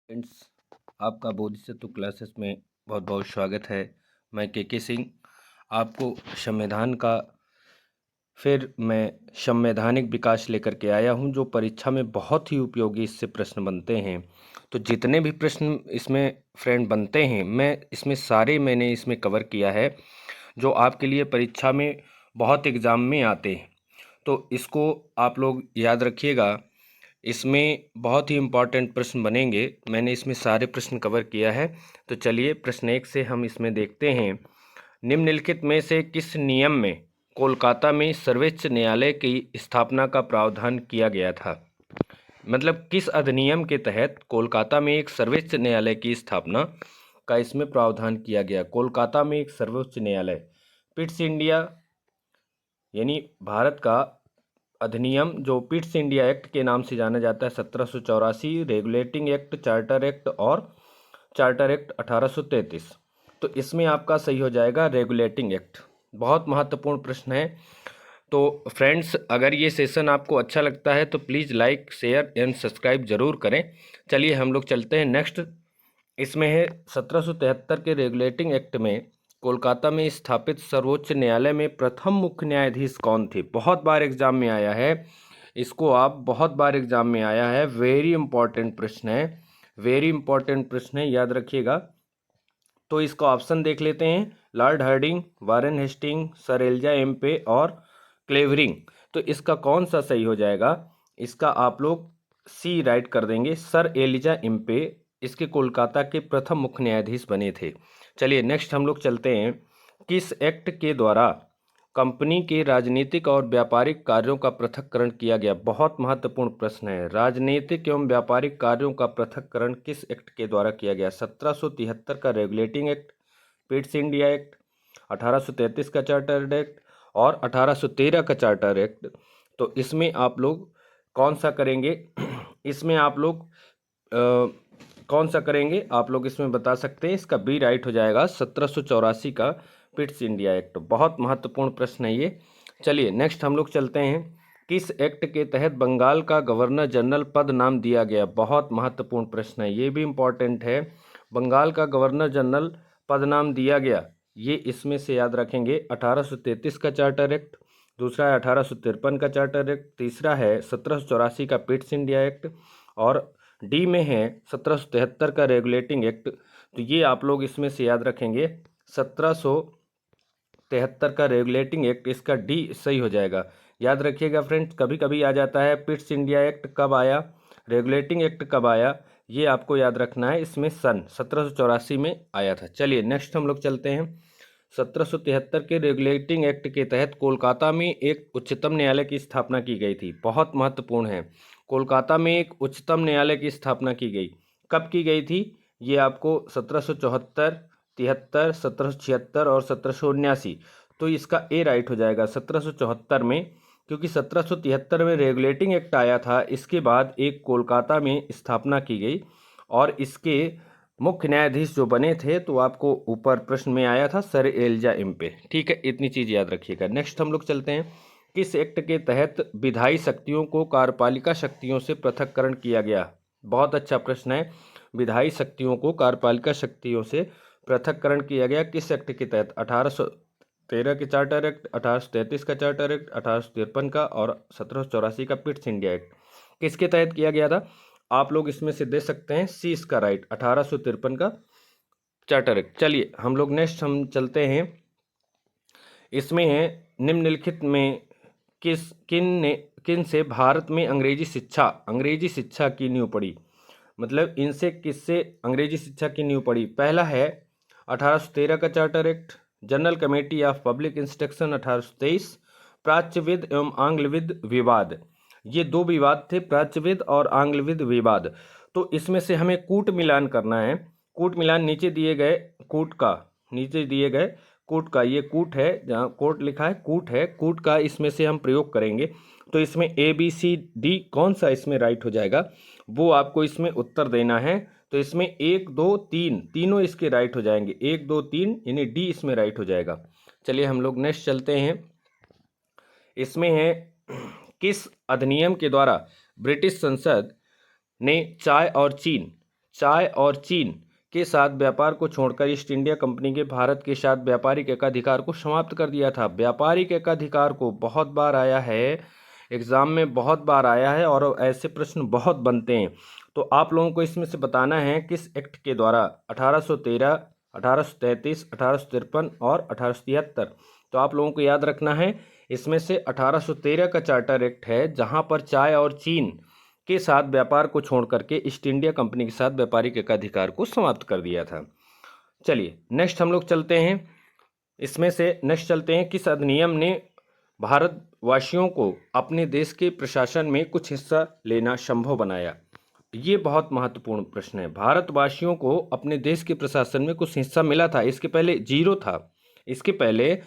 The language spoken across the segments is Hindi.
फ्रेंड्स, आपका बोधिसत्व क्लासेस में बहुत बहुत स्वागत है। मैं के सिंह आपको संविधान का फिर मैं संवैधानिक विकास लेकर के आया हूं, जो परीक्षा में बहुत ही उपयोगी इससे प्रश्न बनते हैं। तो जितने भी प्रश्न इसमें फ्रेंड बनते हैं, मैंने इसमें कवर किया है, जो आपके लिए परीक्षा में बहुत एग्ज़ाम में आते हैं। तो इसको आप लोग याद रखिएगा। इसमें बहुत ही इम्पॉर्टेंट प्रश्न बनेंगे। मैंने इसमें सारे प्रश्न कवर किया है। तो चलिए प्रश्न 1 से हम इसमें देखते हैं। निम्नलिखित में से किस नियम में कोलकाता में सर्वोच्च न्यायालय की स्थापना का प्रावधान किया गया था? मतलब किस अधिनियम के तहत कोलकाता में एक सर्वोच्च न्यायालय की स्थापना का इसमें प्रावधान किया गया? कोलकाता में एक सर्वोच्च न्यायालय, पिट्स इंडिया यानी भारत का अधिनियम, जो पिट्स इंडिया एक्ट के नाम से जाना जाता है, 1784, रेगुलेटिंग एक्ट, चार्टर एक्ट और चार्टर एक्ट 1833। तो इसमें आपका सही हो जाएगा रेगुलेटिंग एक्ट। बहुत महत्वपूर्ण प्रश्न है। तो फ्रेंड्स, अगर ये सेशन आपको अच्छा लगता है तो please like, share and subscribe जरूर करें। चलिए हम लोग चलते हैं नेक्स्ट। इसमें है 1773 के रेगुलेटिंग एक्ट में कोलकाता में स्थापित सर्वोच्च न्यायालय में प्रथम मुख्य न्यायाधीश कौन थे? बहुत बार एग्जाम में आया है, इसको आप बहुत बार एग्जाम में आया है। वेरी इंपॉर्टेंट प्रश्न है, वेरी इंपॉर्टेंट प्रश्न है, याद रखिएगा। तो इसका ऑप्शन देख लेते हैं। Lord Harding, Warren Hasting, sir Elijah Impey और क्लेवरिंग। तो इसका कौन सा सही हो जाएगा? इसका आप लोग सी राइट कर देंगे। सर एलिजा एम्पे इसके कोलकाता के प्रथम मुख्य न्यायाधीश बने थे। चलिए नेक्स्ट हम लोग चलते हैं। किस एक्ट के द्वारा कंपनी के राजनीतिक और व्यापारिक कार्यों का पृथक्करण किया गया? बहुत महत्वपूर्ण प्रश्न है। राजनीतिक एवं व्यापारिक कार्यों का पृथक्करण किस एक्ट के द्वारा किया गया? 1773 का regulating act, Pitt's India act, 1833 का चार्टर एक्ट और 1813 का चार्टर एक्ट। तो इसमें आप लोग कौन सा करेंगे? इसमें आप लोग कौन सा करेंगे? आप लोग इसमें बता सकते हैं। इसका बी राइट हो जाएगा, 1784 का पिट्स इंडिया एक्ट। बहुत महत्वपूर्ण प्रश्न है ये। चलिए नेक्स्ट हम लोग चलते हैं। किस एक्ट के तहत बंगाल का गवर्नर जनरल पद नाम दिया गया? बहुत महत्वपूर्ण प्रश्न है, ये भी इम्पोर्टेंट है। बंगाल का गवर्नर जनरल पद नाम दिया गया, ये इसमें से याद रखेंगे। 1833 का चार्टर एक्ट, दूसरा है 1853 का चार्टर एक्ट, तीसरा है 1784 का पिट्स इंडिया एक्ट और डी में है 1773 का रेगुलेटिंग एक्ट। तो ये आप लोग इसमें से याद रखेंगे, 1773 का रेगुलेटिंग एक्ट, इसका डी सही हो जाएगा। याद रखिएगा फ्रेंड्स, कभी कभी आ जाता है पिट्स इंडिया एक्ट कब आया, रेगुलेटिंग एक्ट कब आया, ये आपको याद रखना है। इसमें सन 1784 में आया था। चलिए नेक्स्ट हम लोग चलते हैं। 1773 के रेगुलेटिंग एक्ट के तहत कोलकाता में एक उच्चतम न्यायालय की स्थापना की गई थी। बहुत महत्वपूर्ण है। कोलकाता में एक उच्चतम न्यायालय की स्थापना की गई, कब की गई थी? ये आपको 1774, 73, 1776 और 1779। तो इसका ए राइट हो जाएगा 1774 में, क्योंकि 1773 में रेगुलेटिंग एक्ट आया था। इसके बाद एक कोलकाता में स्थापना की गई और इसके मुख्य न्यायाधीश जो बने थे, तो आपको ऊपर प्रश्न में आया था सर एलिजा एम्पे। ठीक है, इतनी चीज़ याद रखिएगा। नेक्स्ट हम लोग चलते हैं। किस एक्ट के तहत विधायी शक्तियों को कार्यपालिका शक्तियों से पृथक्करण किया गया? बहुत अच्छा प्रश्न है। विधायी शक्तियों को कार्यपालिका शक्तियों से पृथक्करण किया गया किस एक्ट के तहत? 1813 के चार्टर एक्ट, 1833 का चार्टर एक्ट, 1853 का और 1784 का पिट्स इंडिया एक्ट। किसके तहत किया गया था? आप लोग इसमें से दे सकते हैं सी इसका राइट, 1853 का चार्टर एक्ट। चलिए हम लोग नेक्स्ट हम चलते हैं। इसमें है निम्नलिखित में किन से भारत में अंग्रेजी शिक्षा की नींव पड़ी? मतलब इनसे किससे अंग्रेजी शिक्षा की नींव पड़ी? पहला है 1813 का charter act, general committee of public instruction 1823, प्राच्यविद एवं आंग्लविद विवाद। ये दो विवाद थे, प्राच्यविद और आंग्लविद विवाद। तो इसमें से हमें कूट मिलान करना है। कूट मिलान नीचे दिए गए कूट का, नीचे दिए गए कूट का, ये कूट है, जहाँ कोट लिखा है कूट है, कूट का इसमें से हम प्रयोग करेंगे। तो इसमें ए बी सी डी कौन सा इसमें राइट हो जाएगा, वो आपको इसमें उत्तर देना है। तो इसमें 1 2 3 तीनों इसके राइट हो जाएंगे, 1 2 3 यानी डी इसमें राइट हो जाएगा। चलिए हम लोग नेक्स्ट चलते हैं। इसमें है किस अधिनियम के द्वारा ब्रिटिश संसद ने चाय और चीन चाय और चीन के साथ व्यापार को छोड़कर ईस्ट इंडिया कंपनी के भारत के साथ व्यापारिक एकाधिकार को समाप्त कर दिया था। व्यापारिक एकाधिकार को बहुत बार आया है, एग्जाम में बहुत बार आया है और ऐसे प्रश्न बहुत बनते हैं। तो आप लोगों को इसमें से बताना है किस एक्ट के द्वारा 1813, 1833, 1853 और 1873। तो आप लोगों को याद रखना है, इसमें से 1813 का चार्टर एक्ट है, जहां पर चाय और चीन के साथ व्यापार को छोड़ करके ईस्ट इंडिया कंपनी के साथ व्यापारिक एकाधिकार को समाप्त कर दिया था। चलिए नेक्स्ट हम लोग चलते हैं, इसमें से नेक्स्ट चलते हैं, किस अधिनियम ने भारतवासियों को अपने देश के प्रशासन में कुछ हिस्सा लेना संभव बनाया? ये बहुत महत्वपूर्ण प्रश्न है। भारतवासियों को अपने देश के प्रशासन में कुछ हिस्सा मिला था, इसके पहले जीरो था। इसके पहले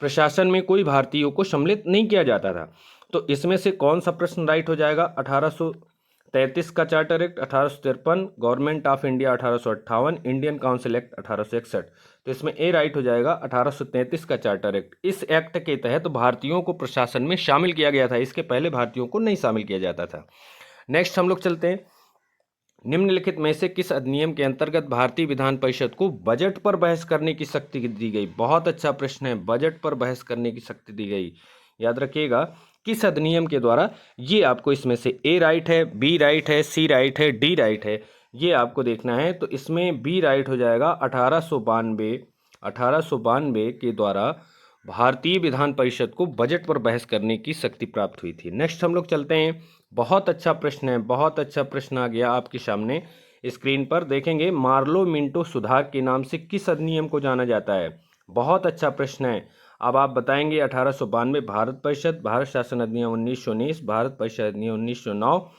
प्रशासन में कोई भारतीयों को सम्मिलित नहीं किया जाता था। तो इसमें से कौन सा प्रश्न राइट हो जाएगा? 1833 का charter act, 1853 government of India, 1858 Indian council act 1861। तो इसमें ए राइट हो जाएगा 1833 का चार्टर एक्ट। इस एक्ट के तहत भारतीयों को प्रशासन में शामिल किया गया था, इसके पहले भारतीयों को नहीं शामिल किया जाता था। नेक्स्ट हम लोग चलते हैं, निम्नलिखित में से किस अधिनियम के अंतर्गत भारतीय विधान परिषद को बजट पर बहस करने की शक्ति दी गई? बहुत अच्छा प्रश्न है, बजट पर बहस करने की शक्ति दी गई। याद रखिएगा किस अधिनियम के द्वारा, ये आपको इसमें से ए राइट है, बी राइट है, सी राइट है, डी राइट है, ये आपको देखना है। तो इसमें बी राइट हो जाएगा 1892 के द्वारा भारतीय विधान परिषद को बजट पर बहस करने की शक्ति प्राप्त हुई थी। नेक्स्ट हम लोग चलते हैं, बहुत अच्छा प्रश्न है, बहुत अच्छा प्रश्न आ गया आपके सामने स्क्रीन पर देखेंगे। मार्लो मिंटो सुधार के नाम से किस अधिनियम को जाना जाता है? बहुत अच्छा प्रश्न है। अब आप बताएंगे 1892 भारत परिषद, भारत शासन अधिनियम 1919, भारत परिषद अधिनियम 1909,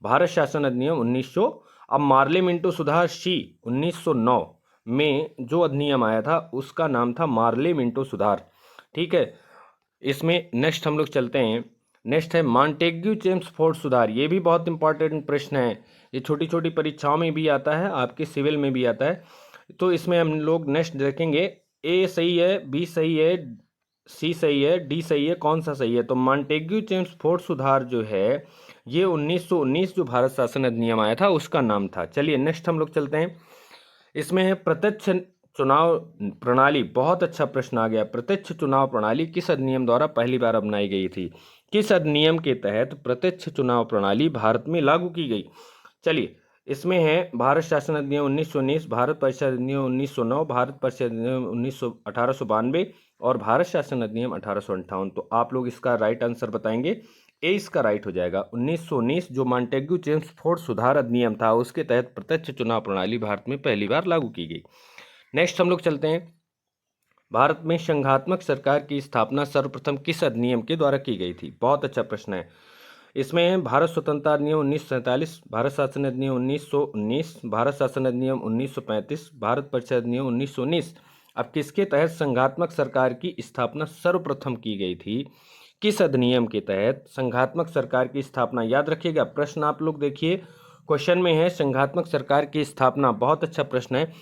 भारत शासन अधिनियम 1900। अब मार्ले मिंटो सुधार सी 1909 में जो अधिनियम आया था उसका नाम था मार्ले मिंटो सुधार। ठीक है, इसमें नेक्स्ट हम लोग चलते हैं, नेक्स्ट है मॉन्टेग्यू चेम्सफोर्ड सुधार। ये भी बहुत इंपॉर्टेंट प्रश्न है, ये छोटी छोटी परीक्षाओं में भी आता है, आपके सिविल में भी आता है। तो इसमें हम लोग नेक्स्ट देखेंगे, ए सही है, बी सही है, सी सही है, डी सही है, कौन सा सही है? तो मॉन्टेग्यू चेम्सफोर्ड सुधार जो है ये 1919 जो भारत शासन अधिनियम आया था उसका नाम था। चलिए नेक्स्ट हम लोग चलते हैं, इसमें है प्रत्यक्ष चुनाव प्रणाली। बहुत अच्छा प्रश्न आ गया, प्रत्यक्ष चुनाव प्रणाली किस अधिनियम द्वारा पहली बार अपनाई गई थी? किस अधिनियम के तहत प्रत्यक्ष चुनाव प्रणाली भारत में लागू की गई? चलिए इसमें है भारत शासन अधिनियम 1919, भारत परिषद अधिनियम 1909, भारत परिषद अधिनियम 1892 और भारत शासन अधिनियम 1858। तो आप लोग इसका राइट आंसर बताएंगे, ए इसका राइट हो जाएगा। 1919 जो मॉन्टेग्यू चेम्सफोर्ड सुधार अधिनियम था उसके तहत प्रत्यक्ष चुनाव प्रणाली भारत में पहली बार लागू की गई। नेक्स्ट हम लोग चलते हैं, भारत में संघात्मक सरकार की स्थापना सर्वप्रथम किस अधिनियम के द्वारा की गई थी? बहुत अच्छा प्रश्न है। इसमें भारत स्वतंत्रता अधिनियम 1947, भारत शासन अधिनियम 1919, भारत शासन अधिनियम 1935, भारत परिषद अधिनियम 1919। अब किसके तहत संघात्मक सरकार की स्थापना सर्वप्रथम की गई थी? किस अधिनियम के तहत संघात्मक सरकार की स्थापना? याद रखिएगा प्रश्न आप लोग देखिए, क्वेश्चन में है संघात्मक सरकार की स्थापना, बहुत अच्छा प्रश्न है।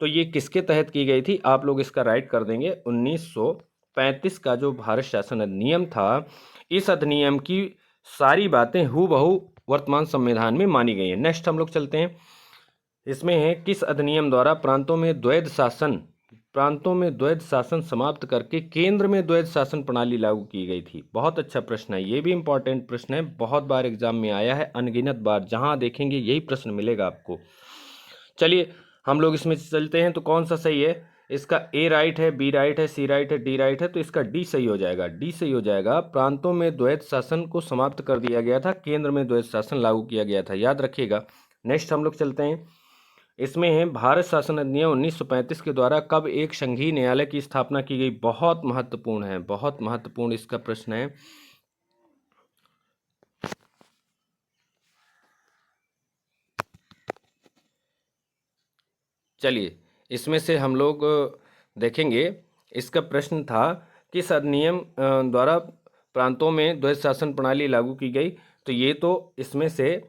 तो ये किसके तहत की गई थी? आप लोग इसका राइट कर देंगे 1935 का जो भारत शासन अधिनियम था, इस अधिनियम की सारी बातें हूबहू वर्तमान संविधान में मानी गई है। नेक्स्ट हम लोग चलते हैं, इसमें है किस अधिनियम द्वारा प्रांतों में द्वैध शासन समाप्त करके केंद्र में द्वैध शासन प्रणाली लागू की गई थी? बहुत अच्छा प्रश्न है, ये भी इंपॉर्टेंट प्रश्न है, बहुत बार एग्जाम में आया है, अनगिनत बार, जहां देखेंगे यही प्रश्न मिलेगा आपको। चलिए हम लोग इसमें चलते हैं, तो कौन सा सही है? इसका ए राइट है, बी राइट है, सी राइट है, डी राइट है। तो इसका डी सही हो जाएगा, डी सही हो जाएगा। प्रांतों में द्वैध शासन को समाप्त कर दिया गया था, केंद्र में द्वैध शासन लागू किया गया था, याद रखिएगा। नेक्स्ट हम लोग चलते हैं, इसमें है भारत शासन अधिनियम 1935 के द्वारा कब एक संघीय न्यायालय की स्थापना की गई? बहुत महत्वपूर्ण है, बहुत महत्वपूर्ण इसका प्रश्न है। चलिए इसमें से हम लोग देखेंगे, इसका प्रश्न था किस अधिनियम द्वारा प्रांतों में द्वैध शासन प्रणाली लागू की गई? तो ये तो इसमें से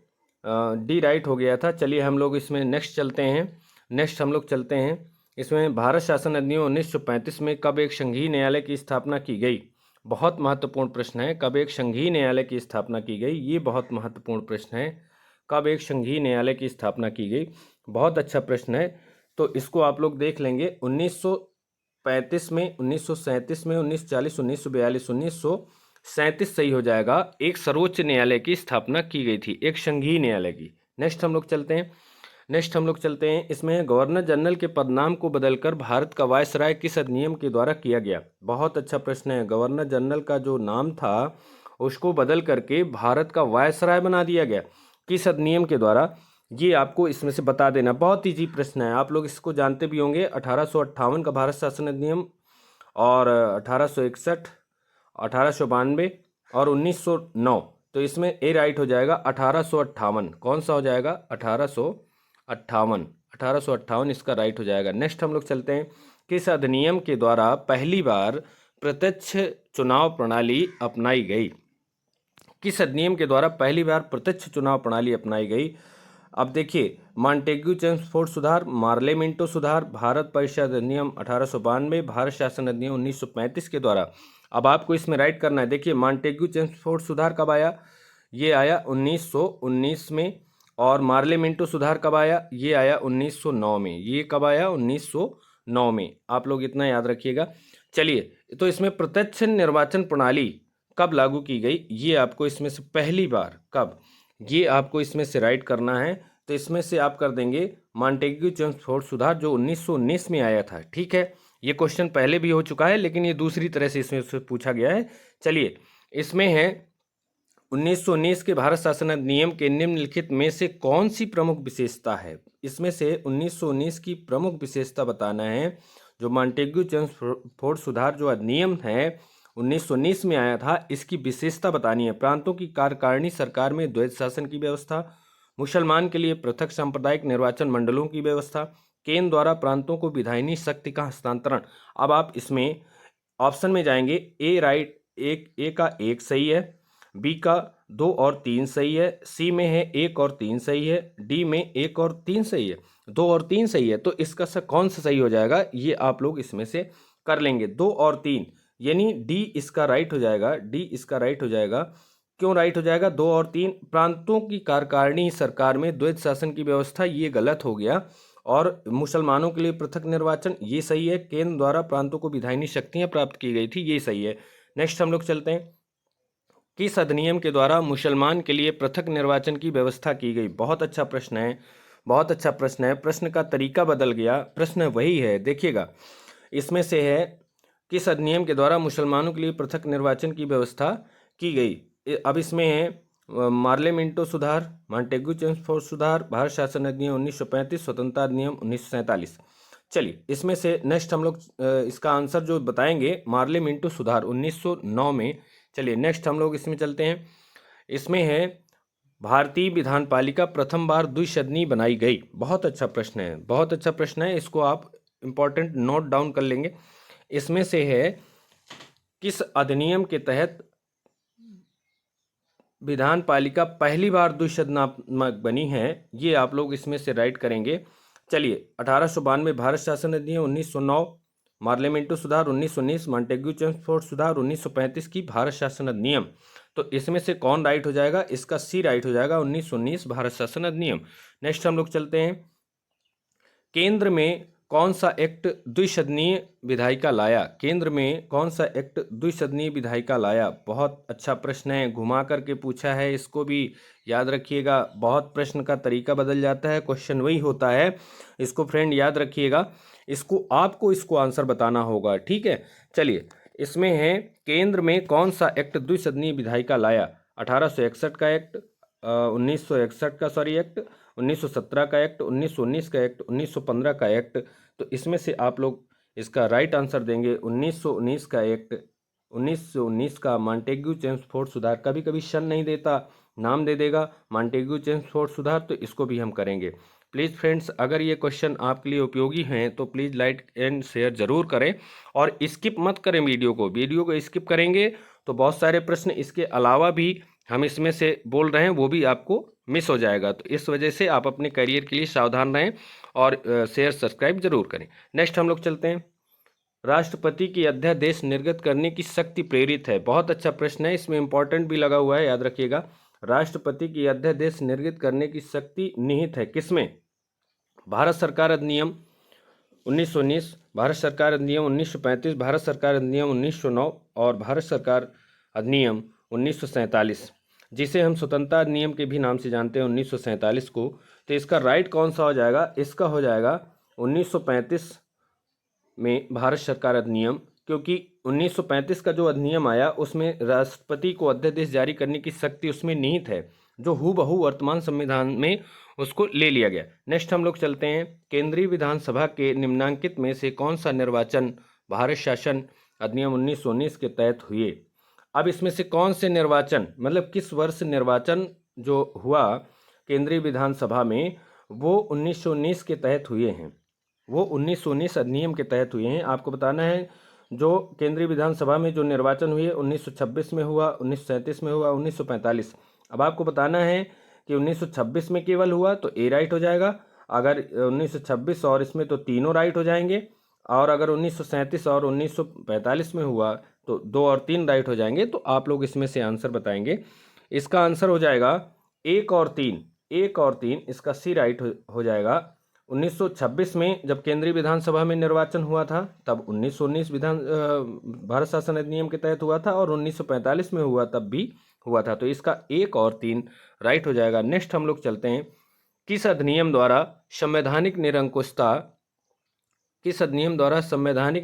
डी राइट हो गया था। चलिए हम लोग इसमें नेक्स्ट चलते हैं, नेक्स्ट हम लोग चलते हैं, इसमें भारत शासन अधिनियम 1935 में कब एक संघीय न्यायालय की स्थापना की गई? बहुत महत्वपूर्ण प्रश्न है, कब एक संघीय न्यायालय की स्थापना की गई? ये बहुत महत्वपूर्ण प्रश्न है, कब एक संघीय न्यायालय की स्थापना की गई? बहुत अच्छा प्रश्न है। तो इसको आप लोग देख लेंगे 1935 में, 1937 में, 1940, 1942, 1937 सही हो जाएगा। एक सर्वोच्च न्यायालय की स्थापना की गई थी, एक संघीय न्यायालय की। नेक्स्ट हम लोग चलते हैं। इसमें गवर्नर जनरल के पदनाम को बदलकर भारत का वायसराय किस अधिनियम के द्वारा किया गया? बहुत अच्छा प्रश्न है। गवर्नर जनरल का जो नाम था उसको बदल करके भारत का वायसराय बना दिया गया, किस अधिनियम के द्वारा? ये आपको इसमें से बता देना। बहुत ईजी प्रश्न है, आप लोग इसको जानते भी होंगे। 1858 का भारत शासन अधिनियम, और 1861, 1892 और 1909। तो इसमें ए राइट हो जाएगा 1858। कौन सा हो जाएगा? 1858। 1858 इसका राइट हो जाएगा। नेक्स्ट हम लोग चलते हैं। किस अधिनियम के द्वारा पहली बार प्रत्यक्ष चुनाव प्रणाली अपनाई गई? किस अधिनियम के द्वारा पहली बार प्रत्यक्ष चुनाव प्रणाली अपनाई गई? अब देखिए, मॉन्टेग्यू चेम्सफोर्ड सुधार, मार्ले मिंटो सुधार, भारत परिषद अधिनियम 1892, भारत शासन अधिनियम 1935 के द्वारा। अब आपको इसमें राइट करना है। देखिए, मॉन्टेग्यू चेम्सफोर्ड सुधार कब आया? ये आया 1919 में। और मार्ले मिंटो सुधार कब आया? ये आया 1909 में। ये कब आया? 1909 में। आप लोग इतना याद रखिएगा। चलिए, तो इसमें प्रत्यक्ष निर्वाचन प्रणाली कब लागू की गई? ये आपको इसमें से पहली बार कब, ये आपको इसमें से राइट करना है। तो इसमें से आप कर देंगे मॉन्टेग्यू चेम्सफोर्ड सुधार, जो 1919 में आया था। ठीक है, ये क्वेश्चन पहले भी हो चुका है, लेकिन ये दूसरी तरह से इसमें से पूछा गया है। चलिए, इसमें है 1919 के भारत शासन अधिनियम के निम्नलिखित में से कौन सी प्रमुख विशेषता है? इसमें से 1919 की प्रमुख विशेषता बताना है। जो मॉन्टेग्यू चेम्सफोर्ड सुधार जो अधिनियम है 1919 में आया था, इसकी विशेषता बतानी है। प्रांतों की कार्यकारिणी सरकार में द्वैध शासन की व्यवस्था, मुसलमान के लिए पृथक सांप्रदायिक निर्वाचन मंडलों की व्यवस्था, केंद्र द्वारा प्रांतों को विधायिनी शक्ति का हस्तांतरण। अब आप इसमें ऑप्शन में जाएंगे। ए राइट, ए का 1 सही है, बी का 2 और 3 सही है, सी में है 1 और 3 सही है, डी में 1 और 3 सही है, 2 और 3 सही है। तो इसका कौन सा सही हो जाएगा? ये आप लोग इसमें से कर लेंगे। 2 और 3, यानी डी इसका राइट हो जाएगा। डी इसका राइट हो जाएगा। क्यों राइट हो जाएगा? 2 और 3, प्रांतों की कार्यकारिणी सरकार में द्वैध शासन की व्यवस्था, ये गलत हो गया। और मुसलमानों के लिए पृथक निर्वाचन, ये सही है। केंद्र द्वारा प्रांतों को विधायिनी शक्तियां प्राप्त की गई थी, ये सही है। नेक्स्ट हम लोग चलते हैं। किस अधिनियम के द्वारा मुसलमान के लिए पृथक निर्वाचन की व्यवस्था की गई? बहुत अच्छा प्रश्न है, बहुत अच्छा प्रश्न है। प्रश्न का तरीका बदल गया, प्रश्न वही है। देखिएगा, इसमें से है किस अधिनियम के द्वारा मुसलमानों के लिए पृथक निर्वाचन की व्यवस्था की गई? अब इसमें है मार्ले मिंटो सुधार, मॉन्टेग्यू चेम्सफोर्ड सुधार, भारत शासन अधिनियम 1935, स्वतंत्रता अधिनियम 1947। चलिए, इसमें से नेक्स्ट हम लोग इसका आंसर जो बताएंगे, मार्ले मिंटो सुधार 1909 में। चलिए, नेक्स्ट हम लोग इसमें चलते हैं। इसमें है भारतीय विधान पालिका प्रथम बार द्विसदनीय बनाई गई। बहुत अच्छा प्रश्न है, बहुत अच्छा प्रश्न है। इसको आप इंपॉर्टेंट नोट डाउन कर लेंगे। इसमें से है किस अधिनियम के तहत विधान पालिका पहली बार द्विसदनात्मक बनी है? ये आप लोग इसमें से राइट करेंगे। चलिए, 1892 भारत शासन अधिनियम, 1909 मार्ले मिंटो सुधार, 1919 मॉन्टेग्यू चेम्सफोर्ड सुधार, 1935 की भारत शासन अधिनियम। तो इसमें से कौन राइट हो जाएगा? इसका सी राइट हो जाएगा, 1919 भारत शासन अधिनियम। नेक्स्ट हम लोग चलते हैं। केंद्र में कौन सा एक्ट द्विसदनीय विधायिका लाया? केंद्र में कौन सा एक्ट द्विसदनीय विधायिका लाया? बहुत अच्छा प्रश्न है, घुमा करके पूछा है, इसको भी याद रखिएगा। बहुत प्रश्न का तरीका बदल जाता है, क्वेश्चन वही होता है। इसको फ्रेंड याद रखिएगा। इसको आपको इसको आंसर बताना होगा, ठीक है। चलिए, इसमें है केंद्र में कौन सा एक्ट द्विसदनीय विधायिका लाया? 1861 का एक्ट, 1961 का सॉरी एक्ट, 1917 का एक्ट, 1919 का एक्ट, 1915 का एक्ट। तो इसमें से आप लोग इसका राइट आंसर देंगे 1919 का एक्ट। 1919 का मॉन्टेग्यू चेम्सफोर्ड सुधार, कभी कभी शन नहीं देता, नाम दे देगा मॉन्टेग्यू चेम्सफोर्ड सुधार, तो इसको भी हम करेंगे। प्लीज़ फ्रेंड्स, अगर ये क्वेश्चन आपके लिए उपयोगी हैं तो प्लीज़ लाइक एंड शेयर ज़रूर करें, और स्किप मत करें वीडियो को स्किप करेंगे तो बहुत सारे प्रश्न इसके अलावा भी हम इसमें से बोल रहे हैं, वो भी आपको मिस हो जाएगा। तो इस वजह से आप अपने करियर के लिए सावधान रहें और शेयर सब्सक्राइब जरूर करें। नेक्स्ट हम लोग चलते हैं। राष्ट्रपति की अध्यादेश निर्गत करने की शक्ति प्रेरित है। बहुत अच्छा प्रश्न है, इसमें इंपॉर्टेंट भी लगा हुआ है, याद रखिएगा। राष्ट्रपति की अध्यादेश निर्गत करने की शक्ति निहित है किसमें? भारत सरकार अधिनियम 1919, भारत सरकार अधिनियम 1935, भारत सरकार अधिनियम 1909 और भारत सरकार अधिनियम 1947, जिसे हम स्वतंत्रता अधिनियम के भी नाम से जानते हैं 1947 को। तो इसका राइट कौन सा हो जाएगा? इसका हो जाएगा 1935 में भारत सरकार अधिनियम, क्योंकि 1935 का जो अधिनियम आया उसमें राष्ट्रपति को अध्यादेश जारी करने की शक्ति उसमें निहित है, जो हूबहू वर्तमान संविधान में उसको ले लिया गया। नेक्स्ट हम लोग चलते हैं, केंद्रीय विधानसभा के निम्नांकित में से कौन सा निर्वाचन भारत शासन अधिनियम 1919 के तहत हुए? अब इसमें से कौन से निर्वाचन, मतलब किस वर्ष निर्वाचन जो हुआ केंद्रीय विधानसभा में, वो 1919 के तहत हुए हैं, वो 1919 अधिनियम के तहत हुए हैं। आपको बताना है जो केंद्रीय विधानसभा में जो निर्वाचन हुए 1926 में हुआ, 1937 में हुआ, 1945। अब आपको बताना है कि 1926 में केवल हुआ तो ए राइट हो जाएगा, अगर 1926 और इसमें तो तीनों राइट हो जाएंगे, और अगर 1937 और 1945 में हुआ तो 2 और 3 राइट हो जाएंगे। तो आप लोग इसमें से आंसर बताएंगे। इसका आंसर हो जाएगा 1 और 3, 1 और 3, इसका सी राइट हो जाएगा। 1926 में जब केंद्रीय विधानसभा में निर्वाचन हुआ था तब 1919 भारत शासन अधिनियम के तहत हुआ था, और 1945 में हुआ तब भी हुआ था। तो इसका 1 और 3 राइट हो जाएगा। नेक्स्ट हम लोग चलते हैं, किस अधिनियम द्वारा संवैधानिक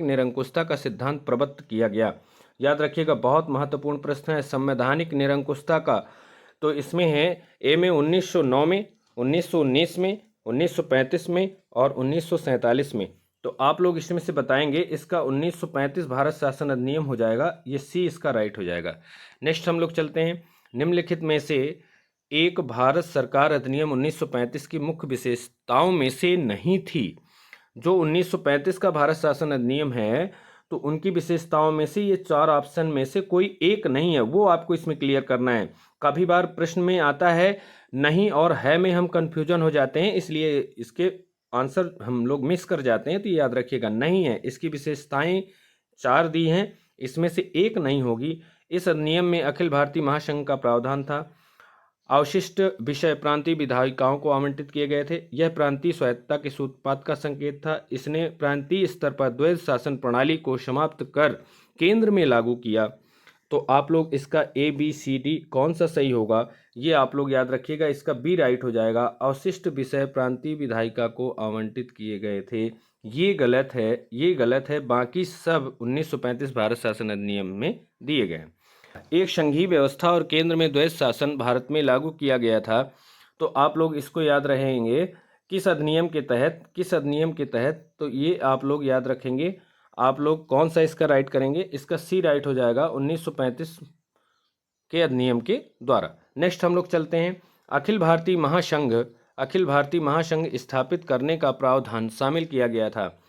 निरंकुशता का सिद्धांत प्रबद्ध किया गया? याद रखिएगा, बहुत महत्वपूर्ण प्रश्न है संवैधानिक निरंकुशता का। तो इसमें है ए में 1909 में, 1919 में, 1935 में और 1947 में। तो आप लोग इसमें से बताएंगे, इसका 1935 भारत शासन अधिनियम हो जाएगा, ये सी इसका राइट हो जाएगा। नेक्स्ट हम लोग चलते हैं, निम्नलिखित में से एक भारत सरकार अधिनियम 1935 की मुख्य विशेषताओं में से नहीं थी। जो 1935 का भारत शासन अधिनियम है तो उनकी विशेषताओं में से ये 4 ऑप्शन में से कोई एक नहीं है, वो आपको इसमें क्लियर करना है। कभी बार प्रश्न में आता है नहीं और है में हम कंफ्यूजन हो जाते हैं, इसलिए इसके आंसर हम लोग मिस कर जाते हैं। तो याद रखिएगा, नहीं है, इसकी विशेषताएं 4 दी हैं, इसमें से एक नहीं होगी। इस अधिनियम में अखिल भारतीय महासंघ का प्रावधान था। अवशिष्ट विषय प्रांतीय विधायिकाओं को आवंटित किए गए थे। यह प्रांतीय स्वायत्तता के सूत्रपात का संकेत था। इसने प्रांतीय स्तर पर द्वैध शासन प्रणाली को समाप्त कर केंद्र में लागू किया। तो आप लोग इसका ए बी सी डी कौन सा सही होगा, ये आप लोग याद रखिएगा। इसका बी राइट हो जाएगा, अवशिष्ट विषय प्रांतीय विधायिका को आवंटित किए गए थे। ये गलत है, ये गलत है। बाकी सब 1935 भारत शासन अधिनियम में दिए गए हैं। एक संघीय व्यवस्था और केंद्र में द्वैध शासन भारत में लागू किया गया था। तो आप लोग इसको याद रहेंगे, किस अधिनियम के तहत, किस अधिनियम के तहत, तो ये आप लोग याद रखेंगे। आप लोग कौन सा इसका राइट करेंगे? इसका सी राइट हो जाएगा, 1935 के अधिनियम के द्वारा। नेक्स्ट हम लोग चलते हैं, अखिल भारतीय महासंघ स्थापित करने का प्रावधान शामिल किया गया था।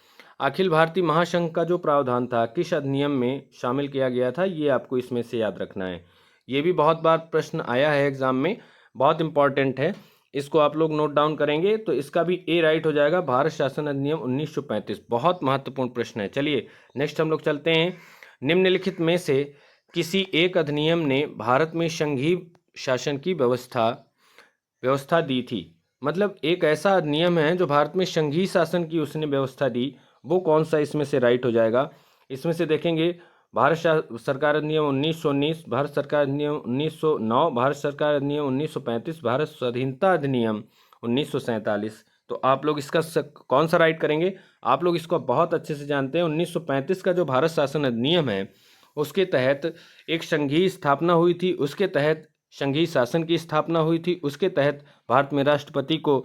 अखिल भारतीय महासंघ का जो प्रावधान था किस अधिनियम में शामिल किया गया था, ये आपको इसमें से याद रखना है। ये भी बहुत बार प्रश्न आया है एग्जाम में, बहुत इंपॉर्टेंट है, इसको आप लोग नोट डाउन करेंगे। तो इसका भी ए राइट हो जाएगा, भारत शासन अधिनियम 1935। बहुत महत्वपूर्ण प्रश्न है। चलिए नेक्स्ट हम लोग चलते हैं, निम्नलिखित में से किसी एक अधिनियम ने भारत में संघीय शासन की व्यवस्था दी थी। मतलब एक ऐसा अधिनियम है जो भारत में संघीय शासन की उसने व्यवस्था दी, वो कौन सा इसमें से राइट हो जाएगा? इसमें से देखेंगे, भारत सरकार अधिनियम 1919, भारत सरकार अधिनियम 1909, भारत सरकार अधिनियम 1935, भारत स्वाधीनता अधिनियम 1947। तो आप लोग इसका कौन सा राइट करेंगे? आप लोग इसको बहुत अच्छे से जानते हैं, 1935 का जो भारत शासन अधिनियम है उसके तहत एक संघीय स्थापना हुई थी, उसके तहत संघीय शासन की स्थापना हुई थी, उसके तहत भारत में राष्ट्रपति को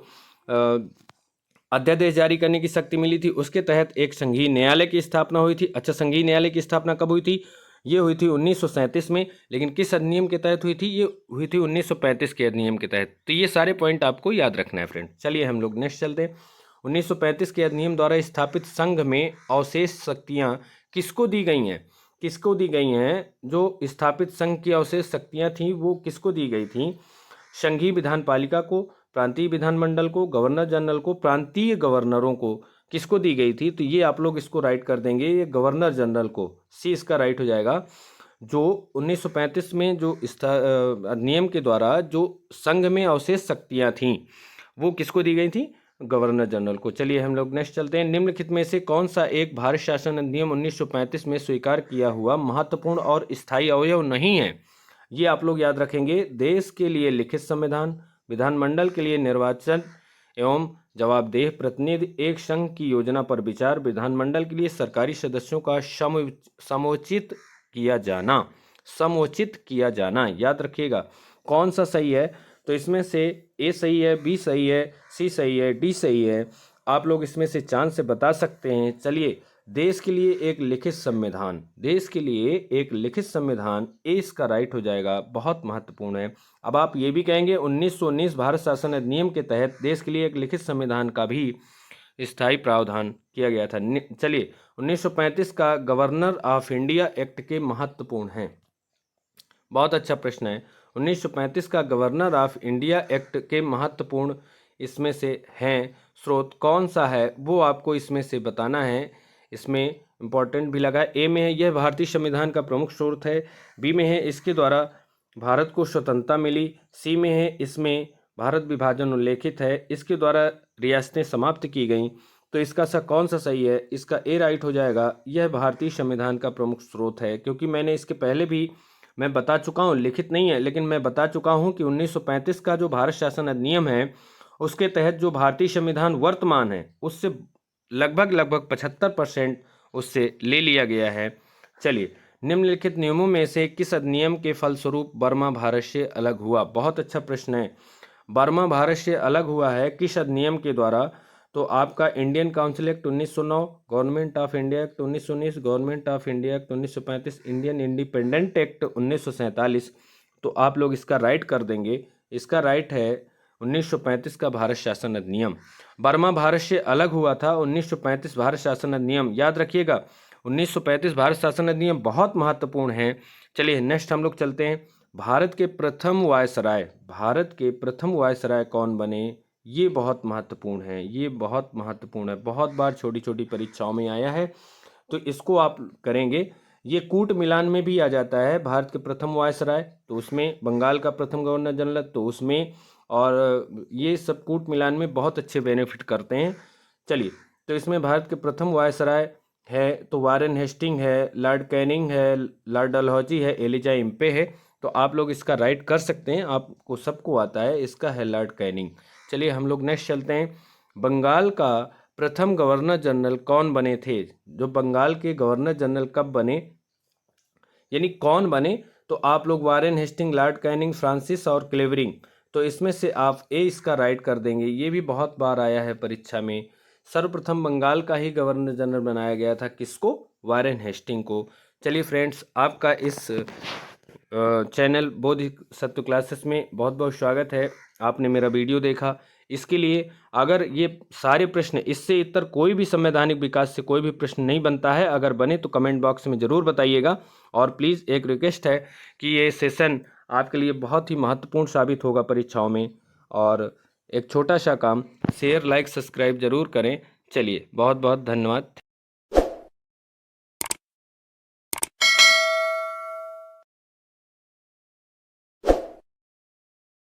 अध्यादेश जारी करने की शक्ति मिली थी, उसके तहत एक संघीय न्यायालय की स्थापना हुई थी। अच्छा, संघीय न्यायालय की स्थापना कब हुई थी? ये हुई थी 1937 में, लेकिन किस अधिनियम के तहत हुई थी? ये हुई थी 1935 के अधिनियम के तहत। तो ये सारे पॉइंट आपको याद रखना है फ्रेंड। चलिए हम लोग नेक्स्ट चलते हैं, 1935 के अधिनियम द्वारा स्थापित संघ में अवशेष शक्तियाँ किसको दी गई हैं? किसको दी गई हैं? जो स्थापित संघ की अवशेष शक्तियाँ थीं वो किसको दी गई थीं? संघीय विधानपालिका को, प्रांतीय विधानमंडल को, गवर्नर जनरल को, प्रांतीय गवर्नरों को, किसको दी गई थी? तो ये आप लोग इसको राइट कर देंगे, ये गवर्नर जनरल को, सी इसका राइट हो जाएगा। जो 1935 में जो अधिनियम के द्वारा जो संघ में अवशेष शक्तियाँ थीं वो किसको दी गई थी? गवर्नर जनरल को। चलिए हम लोग नेक्स्ट चलते हैं। निम्नलिखित में से कौन सा एक भारत शासन अधिनियम 1935 में स्वीकार किया हुआ महत्वपूर्ण और स्थायी अवयव नहीं है? ये आप लोग याद रखेंगे। देश के लिए लिखित संविधान, विधानमंडल के लिए निर्वाचन एवं जवाबदेह प्रतिनिधि, एक संघ की योजना पर विचार, विधानमंडल के लिए सरकारी सदस्यों का समोचित किया जाना। याद रखिएगा कौन सा सही है। तो इसमें से ए सही है, बी सही है, सी सही है, डी सही है। आप लोग इसमें से चांद से बता सकते हैं। चलिए, देश के लिए एक लिखित संविधान, देश के लिए एक लिखित संविधान, ए इसका राइट हो जाएगा, बहुत महत्वपूर्ण है। अब आप ये भी कहेंगे 1919 भारत शासन अधिनियम के तहत देश के लिए एक लिखित संविधान का भी स्थायी प्रावधान किया गया था। चलिए, 1935 का गवर्नर ऑफ इंडिया एक्ट के महत्वपूर्ण हैं। बहुत अच्छा प्रश्न है। 1935 का गवर्नर ऑफ इंडिया एक्ट के महत्वपूर्ण इसमें से हैं स्रोत कौन सा है, वो आपको इसमें से बताना है। इसमें इंपॉर्टेंट भी लगा है। ए में है यह भारतीय संविधान का प्रमुख स्रोत है। बी में है इसके द्वारा भारत को स्वतंत्रता मिली। सी में है इसमें भारत विभाजन उल्लेखित है, इसके द्वारा रियासतें समाप्त की गईं। तो इसका सा कौन सा सही है? इसका ए राइट हो जाएगा। यह भारतीय संविधान का प्रमुख स्रोत है, क्योंकि मैंने इसके पहले भी मैं बता चुका हूँ, लिखित नहीं है लेकिन मैं बता चुका हूँ कि 1935 का जो भारत शासन अधिनियम है उसके तहत जो भारतीय संविधान वर्तमान है उससे लगभग 75% उससे ले लिया गया है। चलिए, निम्नलिखित नियमों में से किस अधिनियम के फलस्वरूप बर्मा भारत से अलग हुआ? बहुत अच्छा प्रश्न है। बर्मा भारत से अलग हुआ है किस अधिनियम के द्वारा? तो आपका Indian council act 1909, government of India act 1919, government of India act 1935, Indian independent act 1947। तो आप लोग इसका राइट कर देंगे। इसका राइट है 1935 का भारत शासन अधिनियम। बर्मा भारत से अलग हुआ था 1935 भारत शासन अधिनियम। याद रखिएगा 1935 भारत शासन अधिनियम बहुत महत्वपूर्ण है। चलिए नेक्स्ट हम लोग चलते हैं। भारत के प्रथम वायसराय कौन बने? ये बहुत महत्वपूर्ण है, ये बहुत महत्वपूर्ण है, बहुत बार छोटी छोटी परीक्षाओं में आया है, तो इसको आप करेंगे। ये कूट मिलान में भी आ जाता है। भारत के प्रथम वायसराय, तो उसमें बंगाल का प्रथम गवर्नर जनरल, तो उसमें, और ये सब कूट मिलान में बहुत अच्छे बेनिफिट करते हैं। चलिए, तो इसमें भारत के प्रथम वायसराय है तो वारेन हेस्टिंग है, लॉर्ड कैनिंग है, लॉर्ड डलहौजी है, एलिजा इम्पे है। तो आप लोग इसका राइट कर सकते हैं, आपको सबको आता है। इसका है लॉर्ड कैनिंग। चलिए हम लोग नेक्स्ट चलते हैं। बंगाल का प्रथम गवर्नर जनरल कौन बने थे? जो बंगाल के गवर्नर जनरल कब बने, यानी कौन बने? तो आप लोग Warren Hasting, Lord Canning, Francis और क्लेवरिंग। तो इसमें से आप ए इसका राइट कर देंगे। ये भी बहुत बार आया है परीक्षा में। सर्वप्रथम बंगाल का ही गवर्नर जनरल बनाया गया था, किसको? वारेन हेस्टिंग को। चलिए फ्रेंड्स, आपका इस चैनल बौद्धिक सत्व क्लासेस में बहुत बहुत स्वागत है। आपने मेरा वीडियो देखा, इसके लिए अगर ये सारे प्रश्न, इससे इतर कोई भी संवैधानिक विकास से कोई भी प्रश्न नहीं बनता है, अगर बने तो कमेंट बॉक्स में ज़रूर बताइएगा। और प्लीज़ एक रिक्वेस्ट है कि ये सेशन आपके लिए बहुत ही महत्वपूर्ण साबित होगा परीक्षाओं में। और एक छोटा सा काम, शेयर, लाइक, सब्सक्राइब ज़रूर करें। चलिए, बहुत बहुत धन्यवाद।